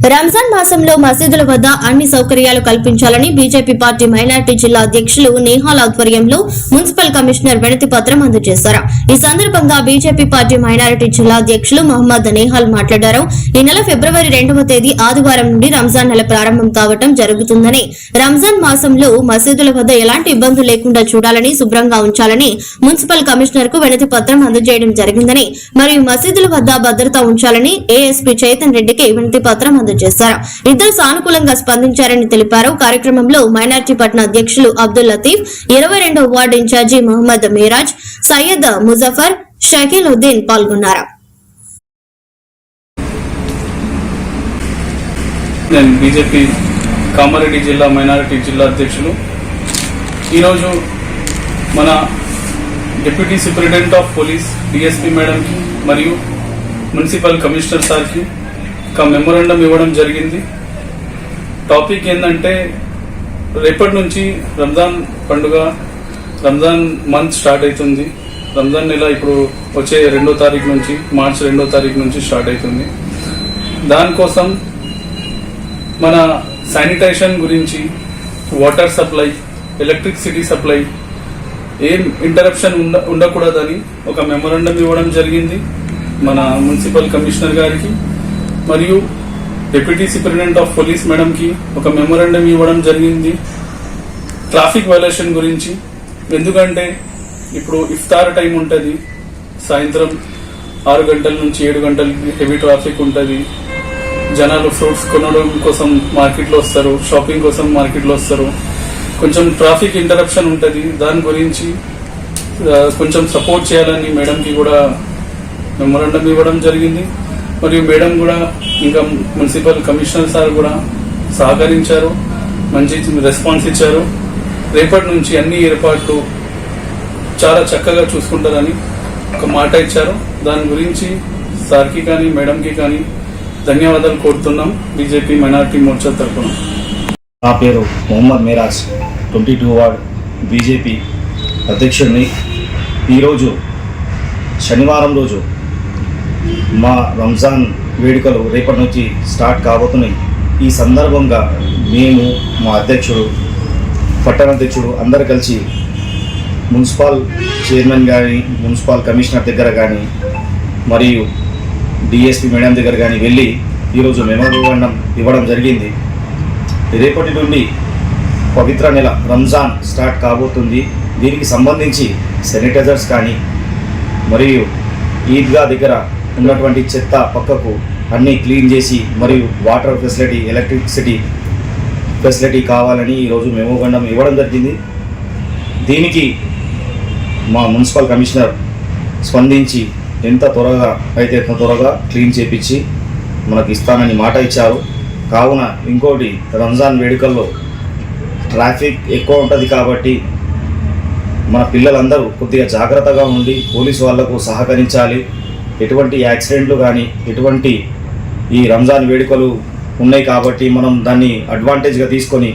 రంజాన్ మాసంలో మసీదుల వద్ద అన్ని సౌకర్యాలు కల్పించాలని బీజేపీ పార్టీ మైనార్టీ జిల్లా అధ్యక్షులు నేహాల్ ఆధ్వర్యంలో మున్సిపల్ కమిషనర్ వినతి పత్రం అందజేశారు. ఈ సందర్భంగా బీజేపీ పార్టీ మైనార్టీ జిల్లా అధ్యక్షులు మహమ్మద్ నేహాల్ మాట్లాడారు. ఈ నెల ఫిబ్రవరి 2వ తేదీ ఆదివారం నుండి రంజాన్ నెల ప్రారంభం కావడం జరుగుతుందని, రంజాన్ మాసంలో మసీదుల వద్ద ఎలాంటి ఇబ్బందులు లేకుండా చూడాలని, శుభ్రంగా ఉంచాలని మున్సిపల్ కమిషనర్ కు వినతి పత్రం అందజేయడం జరిగిందని, మరియు మసీదుల వద్ద భద్రత ఉంచాలని ఏఎస్పీ చైతన్ రెడ్డికి వినతి పత్రం చేశారు. ఇద్దరు సానుకూలంగా స్పందించారని తెలిపారు. కార్యక్రమంలో మైనార్టీ పట్న అధ్యక్షులు అబ్దుల్ లతీఫ్, 22వ వార్డు ఇన్ఛార్జి మహమ్మద్ మీరాజ్, సయ్యద్ ముజఫర్, షకీల్ ఉద్దీన్ పాల్గొన్నారు. నేను బీజేపీ కామారెడ్డి జిల్లా మైనారిటీ జిల్లా అధ్యక్షులు. ఈరోజు మన deputy superintendent of police DSP మేడంకి మరియు మున్సిపల్ కమిషనర్ సార్కి ఒక మెమోరాండం ఇవ్వడం జరిగింది. టాపిక్ ఏంటంటే, రేపటి నుంచి రంజాన్ పండుగ, రంజాన్ మంత్ స్టార్ట్ అవుతుంది. రంజాన్ నెల ఇప్పుడు వచ్చే 2వ తారీఖు నుంచి, మార్చి 2వ తారీఖు నుంచి స్టార్ట్ అవుతుంది. దానికోసం మన శానిటైజేషన్ గురించి, వాటర్ సప్లై, ఎలక్ట్రిసిటీ సప్లై ఏం ఇంటరప్షన్ ఉండకూడదని ఒక మెమోరాండం ఇవ్వడం జరిగింది మన మున్సిపల్ కమిషనర్ గారికి. మరియు డిప్యూటీ సూపరింటెండెంట్ ఆఫ్ పోలీస్ మేడంకి ఒక మెమోరాండం ఇవ్వడం జరిగింది ట్రాఫిక్ వైలేషన్ గురించి. ఎందుకంటే ఇప్పుడు ఇఫ్తార్ టైం ఉంటుంది, సాయంత్రం 6 గంటల నుంచి 7 గంటలకి హెవీ ట్రాఫిక్ ఉంటుంది. జనాలు ఫ్రూట్స్ కొనడం కోసం మార్కెట్లో వస్తారు, షాపింగ్ కోసం మార్కెట్లో వస్తారు. కొంచెం ట్రాఫిక్ ఇంటరప్షన్ ఉంటుంది. దాని గురించి కొంచెం సపోర్ట్ చేయాలని మేడంకి కూడా మెమోరాండం ఇవ్వడం జరిగింది. మరియు మేడం కూడా, ఇంకా మున్సిపల్ కమిషనర్ సార్ కూడా సహకరించారు, మంచి రెస్పాన్స్ ఇచ్చారు. రేపటి నుంచి అన్ని ఏర్పాట్లు చాలా చక్కగా చూసుకుంటారని ఒక మాట ఇచ్చారు. దాని గురించి సార్కి కానీ మేడంకి కానీ ధన్యవాదాలు కోరుతున్నాం బీజేపీ మైనారిటీ మోర్చా తరఫున. నా పేరు మొహమ్మద్ మీరాజ్, 22 వార్డ్ బీజేపీ అధ్యక్షుడిని. ఈరోజు శనివారం రోజు మా రంజాన్ వేడుకలు రేపటి నుంచి స్టార్ట్ కాబోతున్నాయి. ఈ సందర్భంగా మేము, మా అధ్యక్షుడు, పట్టణాధ్యక్షుడు అందరు కలిసి మున్సిపల్ చైర్మన్ కానీ, మున్సిపల్ కమిషనర్ దగ్గర కానీ, మరియు డిఎస్పీ మేడం దగ్గర కానీ వెళ్ళి ఈరోజు మెమోరాండం ఇవ్వడం జరిగింది. రేపటి నుండి పవిత్ర నెల రంజాన్ స్టార్ట్ కాబోతుంది. దీనికి సంబంధించి శానిటైజర్స్ కానీ, మరియు ఈద్గా దగ్గర ఉన్నటువంటి చెత్త పక్కకు అన్నీ క్లీన్ చేసి, మరియు వాటర్ ఫెసిలిటీ, ఎలక్ట్రిసిటీ ఫెసిలిటీ కావాలని ఈరోజు మెమోరాండం ఇవ్వడం జరిగింది. దీనికి మా మున్సిపల్ కమిషనర్ స్పందించి ఎంత త్వరగా అయితే అంత త్వరగా క్లీన్ చేపించి మనకు ఇస్తానని మాట ఇచ్చారు. కావున ఇంకోటి, రంజాన్ వేడుకల్లో ట్రాఫిక్ ఎక్కువ ఉంటుంది కాబట్టి మన పిల్లలందరూ కొద్దిగా జాగ్రత్తగా ఉండి పోలీసు వాళ్లకు సహకరించాలి. ఎటువంటి యాక్సిడెంట్లు కానీ, ఎటువంటి ఈ రంజాన్ వేడుకలు ఉన్నాయి కాబట్టి మనం దాన్ని అడ్వాంటేజ్గా తీసుకొని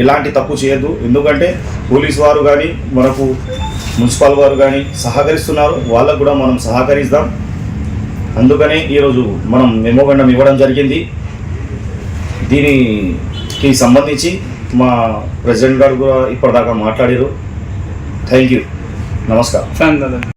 ఎలాంటి తప్పు చేయొద్దు. ఎందుకంటే పోలీసు వారు కానీ, మనకు మున్సిపల్ వారు కానీ సహకరిస్తున్నారు, వాళ్ళకు కూడా మనం సహకరిద్దాం. అందుకనే ఈరోజు మనం మెమోరాండం ఇవ్వడం జరిగింది. దీనికి సంబంధించి మా ప్రెసిడెంట్ గారు కూడా ఇప్పటిదాకా మాట్లాడారు. Thank you. నమస్కారం.